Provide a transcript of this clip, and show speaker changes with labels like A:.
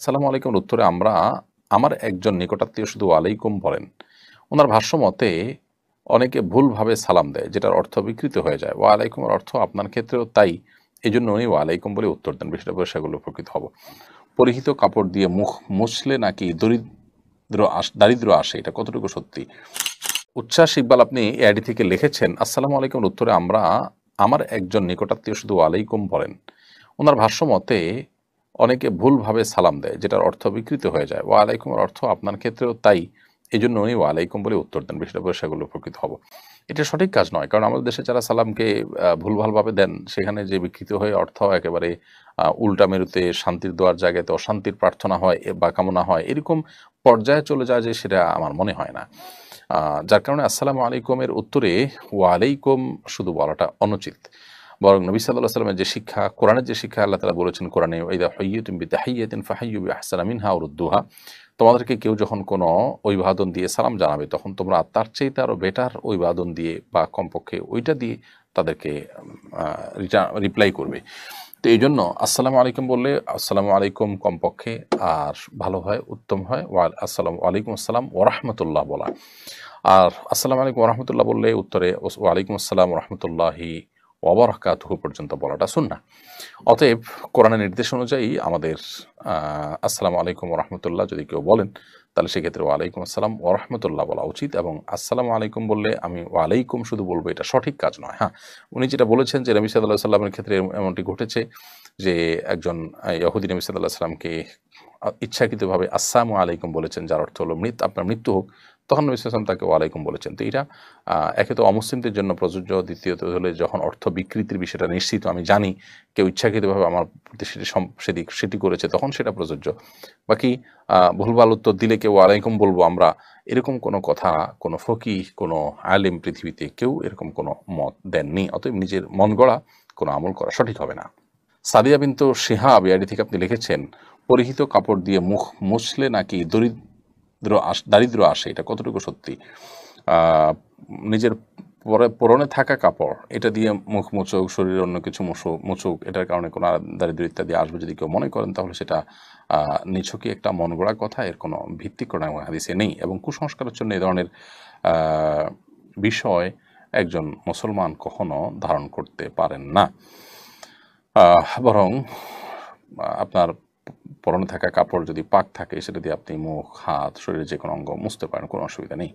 A: সালামু আলাইকুমের উত্তরে আমার একজন নিকটাত্মীয় শুধু ওয়ালাইকুম বলেন। উনার ভাষ্যমতে অনেকে ভুলভাবে সালাম দেয়, যেটার অর্থ বিকৃত হয়ে যায়। ওয়ালাইকুমের অর্থ আপনার ক্ষেত্রেও তাই, এজন্য উনি ওয়ালাইকুম বলে উত্তর দেন। বিষয়টা বলে সেগুলো উপকৃত হব। পরিহিত কাপড় দিয়ে মুখ মুছলে নাকি দারিদ্র আসে, এটা কতটুকু সত্যি? উচ্ছ্বাস ইকবাল, আপনি এআইডি থেকে লিখেছেন, আসসালামু আলাইকুমের উত্তরে আমার একজন নিকটাত্মীয় শুধু ওয়ালাইকুম বলেন। ওনার ভাষ্যমতে অনেকে ভুলভাবে সালাম দেয়, যেটার অর্থ বিকৃত হয়ে যায়। ওয়ালাইকুমের অর্থ আপনার ক্ষেত্রেও তাই, এজন্য উনি ওয়ালাইকুম বলে উত্তর দেন। বিষয়টা বলে সেগুলো উপকৃত হব। এটা সঠিক কাজ নয়, কারণ আমাদের দেশে যারা সালামকে ভুলভালভাবে দেন, সেখানে যে বিকৃত হয়ে অর্থ একেবারে উল্টা মেরুতে শান্তির দোয়ার জায়গাতে অশান্তির প্রার্থনা হয় বা কামনা হয়, এরকম পর্যায়ে চলে যায় যে সেটা আমার মনে হয় না। যার কারণে আসসালামু আলাইকুমের উত্তরে ওয়ালাইকুম শুধু বলাটা অনুচিত। বরং নবী সাল্লাল্লাহু আলাইহি ওয়াসাল্লামের যে শিক্ষা, কোরআনের যে শিক্ষা আল্লাহ তাআলা বলেছেন কোরআনে, ওয়াইদা হুয়্যিতুম বিতাহিয়্যাতিন ফাহাইয়্যু বিআহসানা মিনহা আও রুদ্দুহা, তোমাদেরকে কেউ যখন কোনো অভিবাদন দিয়ে সালাম জানাবে, তখন তোমরা তার চাইতে আরও বেটার অভিবাদন দিয়ে বা কমপক্ষে ওইটা দিয়ে তাদেরকে রিপ্লাই করবে। তো এই জন্য আসসালামু আলাইকুম বললে আসসালামু আলাইকুম কমপক্ষে, আর ভালো হয়, উত্তম হয় আসসালামু আলাইকুম আসসালাম ওরহমতুল্লাহ বলা। আর আসসালামু আলাইকুম ওরহমতুল্লাহ বললে উত্তরে ওয়ালাইকুম আসসালাম ওরহমতুল্লাহি ওয়াবারাকাতুহু পর্যন্ত বলাটা সুন্নাহ। অতএব কোরআনের নির্দেশ অনুযায়ী আমাদের আসসালামু আলাইকুম ওরহমতুল্লাহ যদি কেউ বলেন, তাহলে সেক্ষেত্রে ওয়ালাইকুম আসসালাম ওরহমতুল্লাহ বলা উচিত। এবং আসসালামু আলাইকুম বললে আমি ওয়ালাইকুম শুধু বলবো, এটা সঠিক কাজ নয়। হ্যাঁ, উনি যেটা বলেছেন যে নবী সাল্লাল্লাহু আলাইহি সাল্লামের ক্ষেত্রে এমনটি ঘটেছে যে একজন ইহুদি নবী সাল্লাল্লাহু আলাইহি সাল্লামকে ইচ্ছাকৃতভাবে আসসালামু আলাইকুম বলেছেন, যার অর্থ হলো আপনার মৃত্যু হোক। তখন নবী সাল্লাল্লাহু আলাইহি সাল্লাম তাকে ওয়ালাইকুম বলেছেন। তো এটা একে তো অমুসলিমদের জন্য প্রযোজ্য, দ্বিতীয়ত হলে যখন অর্থ বিকৃতির বিষয়টা নিশ্চিত আমি জানি কেউ ইচ্ছাকৃতভাবে আমার প্রতি সেটি করেছে, তখন সেটা প্রযোজ্য। বাকি ভুলভাল উত্তর দিলে কেউ ওয়ালাইকুম বলবো আমরা, এরকম কোনো কথা কোনো ফকিহ, কোনো আলেম পৃথিবীতে কেউ এরকম কোনো মত দেননি। অতএব নিজের মন গড়া কোনো আমল করা সঠিক হবে না। সাদিয়া বিনতু শিহাব এআইডি থেকে আপনি লিখেছেন, পরিহিত কাপড় দিয়ে মুখ মুছলে নাকি দারিদ্র আসে, এটা কতটুকু সত্যি? নিজের পরনে থাকা কাপড় এটা দিয়ে মুখ মুছুক, শরীরে অন্য কিছু মুছুক, এটার কারণে কোনো দারিদ্র ইত্যাদি আসবে যদি কেউ মনে করেন, তাহলে সেটা নিছকই একটা মন গড়া কথা, এর কোনো ভিত্তি কোরআন এবং হাদিসে নেই। এবং কুসংস্কারের জন্য এই ধরনের বিষয় একজন মুসলমান কখনো ধারণ করতে পারেন না। বরং আপনার পরনে থাকা কাপড় যদি পাক থাকে, সেটা দিয়ে আপনি মুখ, হাত, শরীরের যে কোনো অঙ্গ মুছতে পারেন, কোনো অসুবিধা নেই।